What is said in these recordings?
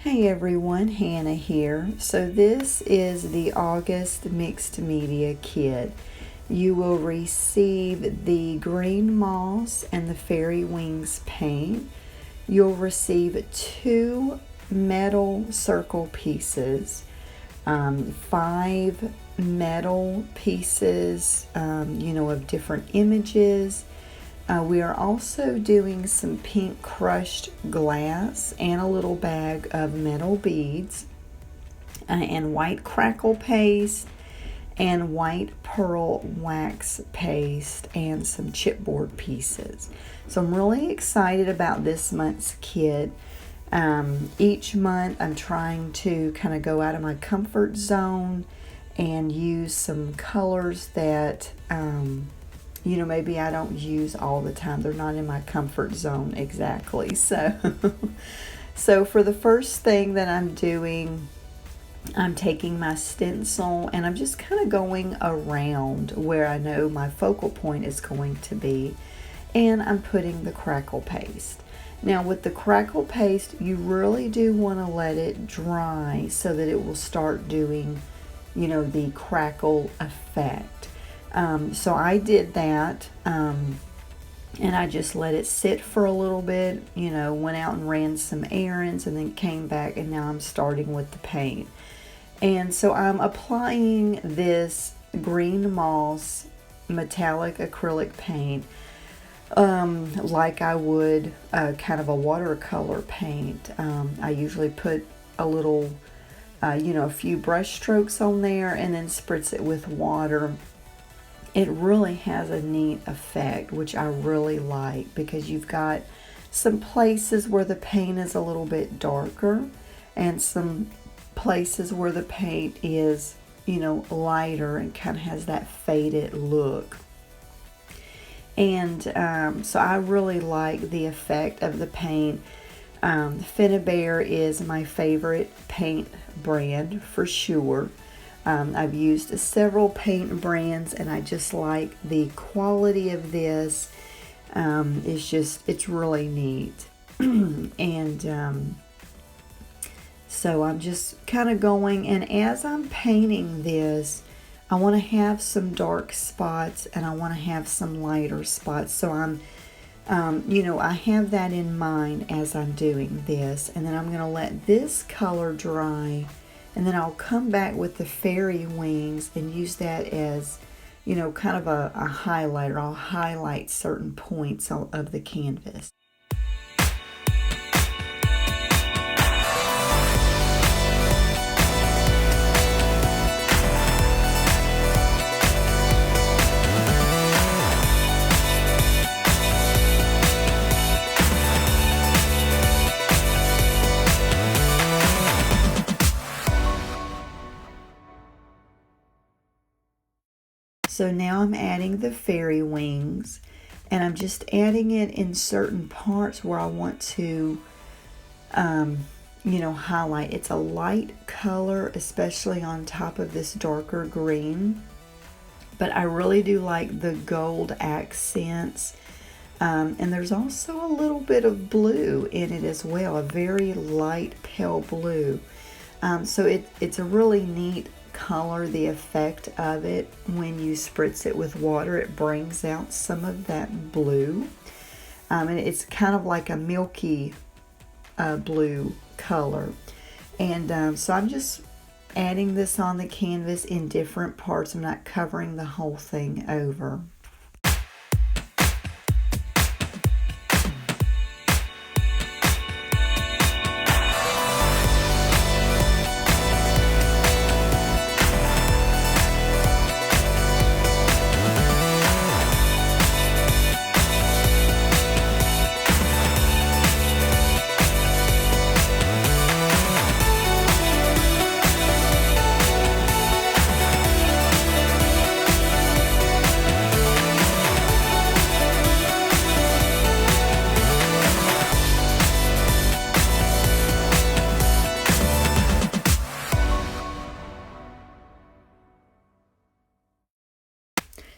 Hey everyone, Hannah here. So this is the August Mixed Media Kit. You will receive the green moss and the fairy wings paint. You'll receive 2 metal circle pieces, 5 metal pieces, of different images. We are also doing some pink crushed glass and a little bag of metal beads, and white crackle paste and white pearl wax paste and some chipboard pieces. So I'm really excited about this month's kit. Each month I'm trying to kind of go out of my comfort zone and use some colors that maybe I don't use all the time. They're not in my comfort zone exactly. So for the first thing that I'm doing, I'm taking my stencil and I'm just kind of going around where I know my focal point is going to be, and I'm putting the crackle paste. Now with the crackle paste, you really do want to let it dry so that it will start doing, the crackle effect. So I did that, and I just let it sit for a little bit, went out and ran some errands and then came back, and now I'm starting with the paint. And so I'm applying this green moss metallic acrylic paint like I would kind of a watercolor paint. I usually put a little, a few brush strokes on there and then spritz it with water. It really has a neat effect, which I really like, because you've got some places where the paint is a little bit darker and some places where the paint is, lighter and kind of has that faded look. And so I really like the effect of the paint. Finnabair is my favorite paint brand for sure. I've used several paint brands and I just like the quality of this. It's really neat. And so I'm just kind of going, and as I'm painting this, I want to have some dark spots and I want to have some lighter spots. So I have that in mind as I'm doing this, and then I'm going to let this color dry. And then I'll come back with the fairy wings and use that as, kind of a highlighter. I'll highlight certain points of the canvas. So now I'm adding the fairy wings, and I'm just adding it in certain parts where I want to, highlight. It's a light color, especially on top of this darker green, but I really do like the gold accents. And there's also a little bit of blue in it as well, a very light pale blue. So it's a really neat color. The effect of it when you spritz it with water, it brings out some of that blue, and it's kind of like a milky blue color. And so I'm just adding this on the canvas in different parts. I'm not covering the whole thing over.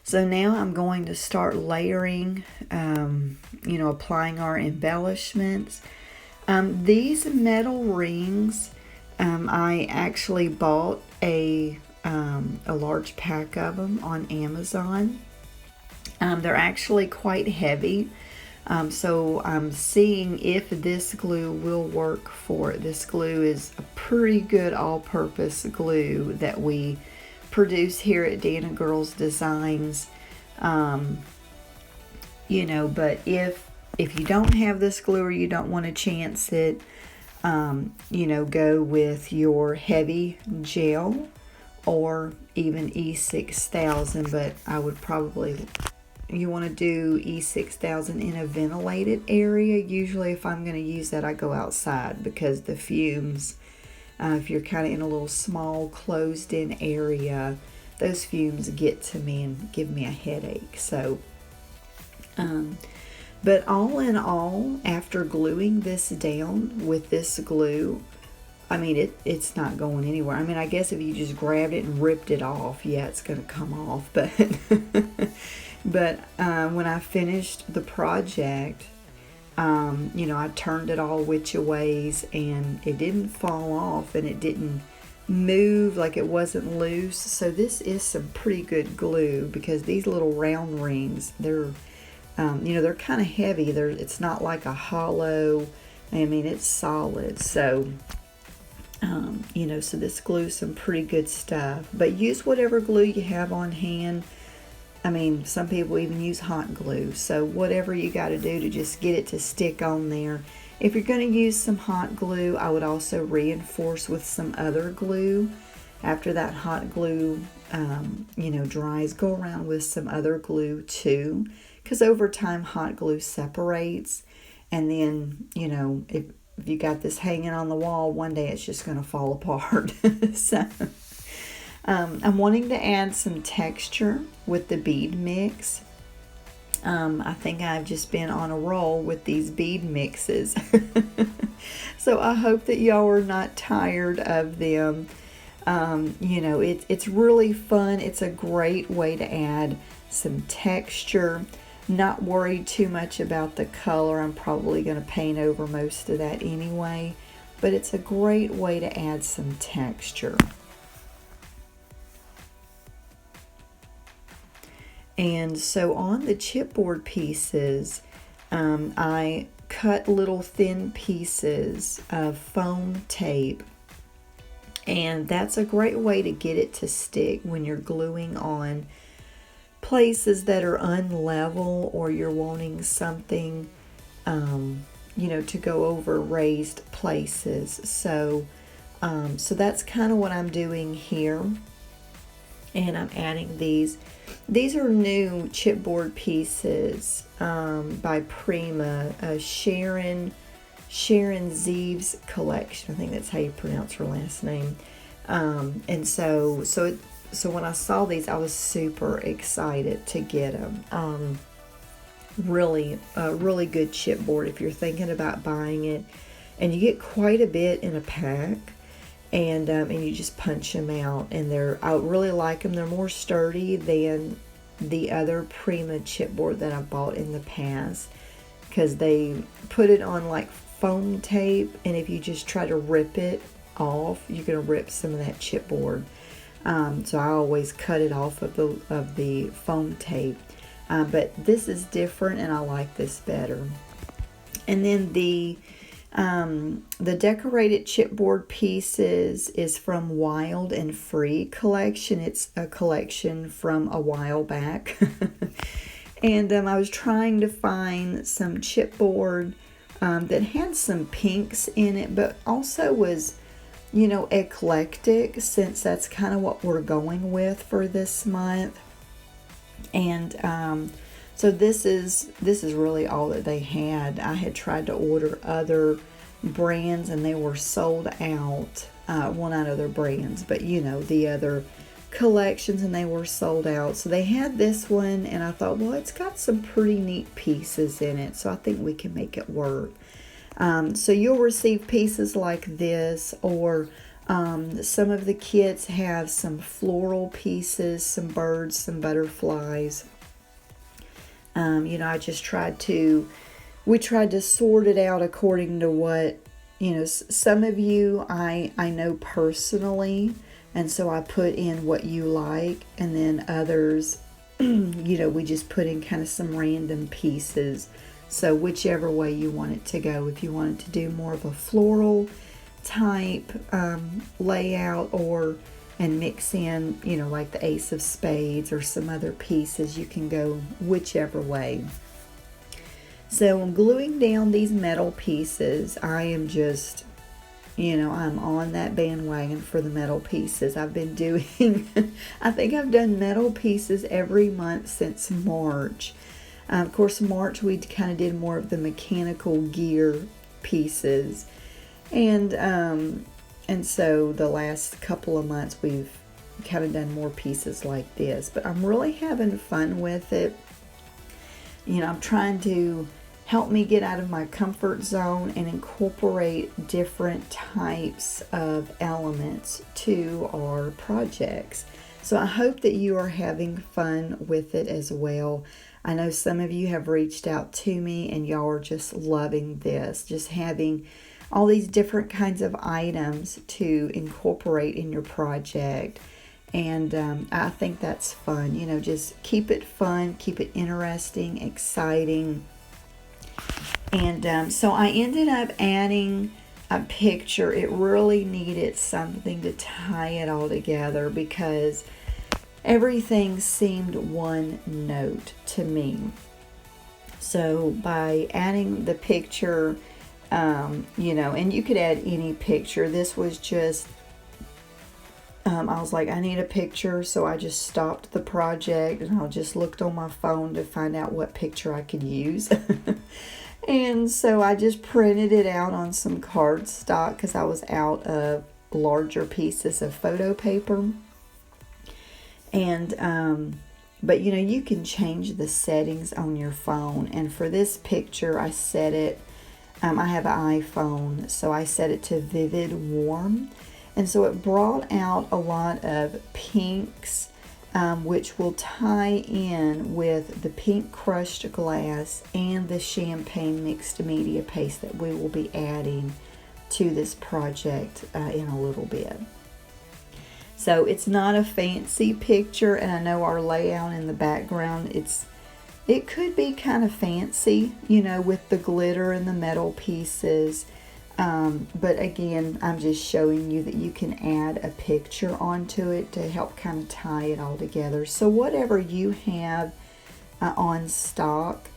So now I'm going to start layering, applying our embellishments. These metal rings, I actually bought a large pack of them on Amazon. They're actually quite heavy. So I'm seeing if this glue will work for it. This glue is a pretty good all-purpose glue that we produce here at Dana Girls Designs. You know, but if you don't have this glue or you don't want to chance it, you know, go with your heavy gel or even E6000, but I would probably, you want to do E6000 in a ventilated area. Usually if I'm going to use that, I go outside because the fumes, if you're kind of in a little small closed in area, those fumes get to me and give me a headache. So but all in all, after gluing this down with this glue, I mean, it's not going anywhere. I mean, I guess if you just grabbed it and ripped it off, yeah, it's going to come off. But but when I finished the project, you know, I turned it all which ways, and it didn't fall off, and it didn't move, like it wasn't loose. So this is some pretty good glue, because these little round rings, they're you know, they're kind of heavy. It's not like a hollow. I mean, it's solid. So you know, so this glue's some pretty good stuff. But use whatever glue you have on hand. I mean, some people even use hot glue. So whatever you got to do to just get it to stick on there. If you're going to use some hot glue, I would also reinforce with some other glue. After that hot glue, you know, dries, go around with some other glue too. Because over time, hot glue separates. And then, you know, if you got this hanging on the wall, one day it's just going to fall apart. So I'm wanting to add some texture with the bead mix. I think I've just been on a roll with these bead mixes. So I hope that y'all are not tired of them. You know, it's really fun. It's a great way to add some texture. Not worried too much about the color. I'm probably going to paint over most of that anyway. But it's a great way to add some texture. And so on the chipboard pieces, I cut little thin pieces of foam tape. And that's a great way to get it to stick when you're gluing on places that are unlevel, or you're wanting something, you know, to go over raised places. So, so that's kind of what I'm doing here. And I'm adding these. These are new chipboard pieces by Prima, Sharon Zeeves collection. I think that's how you pronounce her last name. And so when I saw these, I was super excited to get them. Really good chipboard if you're thinking about buying it. And you get quite a bit in a pack. And you just punch them out. And I really like them. They're more sturdy than the other Prima chipboard that I bought in the past. Because they put it on like foam tape. And if you just try to rip it off, you're going to rip some of that chipboard. So I always cut it off of the foam tape. But this is different, and I like this better. And then the decorated chipboard pieces is from Wild and Free collection. It's a collection from a while back. And I was trying to find some chipboard that had some pinks in it, but also was, you know, eclectic, since that's kind of what we're going with for this month. And so this is really all that they had. I had tried to order other brands, and they were sold out. Well, not other brands, but you know, the other collections, and they were sold out. So they had this one, and I thought, well, it's got some pretty neat pieces in it, so I think we can make it work. So you'll receive pieces like this, or some of the kits have some floral pieces, some birds, some butterflies. You know, I just tried to we tried to sort it out according to what, some of you I know personally, and so I put in what you like, and then others, we just put in kind of some random pieces. So whichever way you want it to go, if you wanted to do more of a floral type layout, and mix in, like the Ace of Spades or some other pieces, you can go whichever way. So I'm gluing down these metal pieces. I am just, I'm on that bandwagon for the metal pieces. I've been doing, I think I've done metal pieces every month since March. Of course, March we kind of did more of the mechanical gear pieces. And so the last couple of months we've kind of done more pieces like this. But I'm really having fun with it. I'm trying to help me get out of my comfort zone and incorporate different types of elements to our projects. So I hope that you are having fun with it as well. I know some of you have reached out to me and y'all are just loving this, just having all these different kinds of items to incorporate in your project. And I think that's fun. Just keep it fun, keep it interesting, exciting. And so I ended up adding a picture. It really needed something to tie it all together because everything seemed one note to me. So by adding the picture, and you could add any picture. This was just, I was like, I need a picture, so I just stopped the project and I just looked on my phone to find out what picture I could use. And so I just printed it out on some cardstock because I was out of larger pieces of photo paper. And but you can change the settings on your phone. And for this picture, I set it, I have an iPhone, so I set it to Vivid Warm. And so it brought out a lot of pinks, which will tie in with the pink crushed glass and the champagne mixed media paste that we will be adding to this project in a little bit. So it's not a fancy picture, and I know our layout in the background, it could be kind of fancy, with the glitter and the metal pieces. But again, I'm just showing you that you can add a picture onto it to help kind of tie it all together. So whatever you have on stock,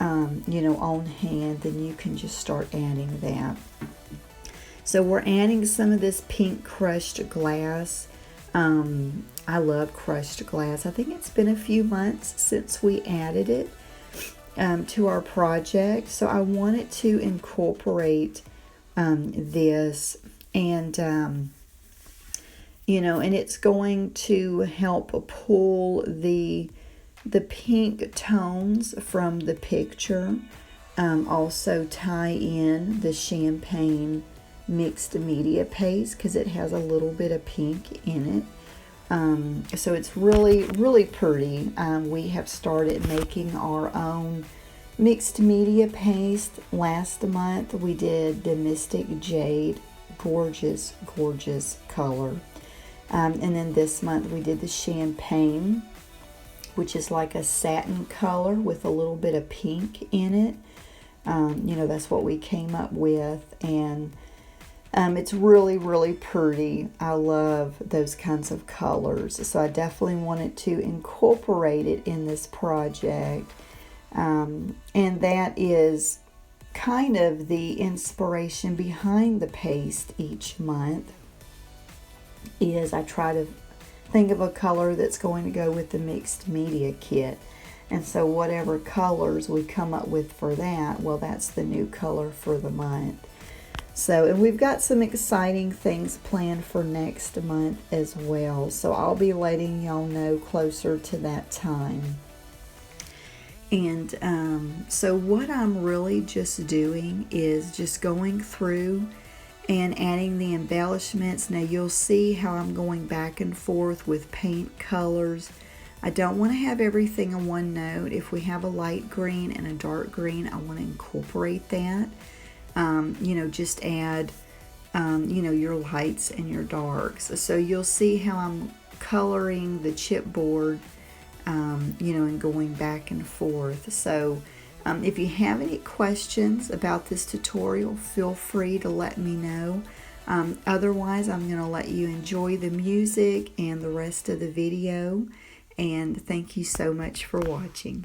on hand, then you can just start adding that. So we're adding some of this pink crushed glass. I love crushed glass. I think it's been a few months since we added it to our project. So I wanted to incorporate this, and and it's going to help pull the pink tones from the picture, also tie in the champagne mixed media paste because it has a little bit of pink in it. So it's really, really pretty. We have started making our own mixed media paste. Last month we did the Mystic Jade, gorgeous color, and then this month we did the Champagne, which is like a satin color with a little bit of pink in it. That's what we came up with, and it's really, really pretty. I love those kinds of colors, so I definitely wanted to incorporate it in this project. And that is kind of the inspiration behind the paste each month, is I try to think of a color that's going to go with the mixed media kit. And so whatever colors we come up with for that, well, that's the new color for the month. So, and we've got some exciting things planned for next month as well. So I'll be letting y'all know closer to that time. And so what I'm really just doing is just going through and adding the embellishments. Now you'll see how I'm going back and forth with paint colors, I don't want to have everything in one note. If we have a light green and a dark green, I want to incorporate that. Just add, your lights and your darks. So you'll see how I'm coloring the chipboard, and going back and forth. So if you have any questions about this tutorial, feel free to let me know. Otherwise, I'm going to let you enjoy the music and the rest of the video. And thank you so much for watching.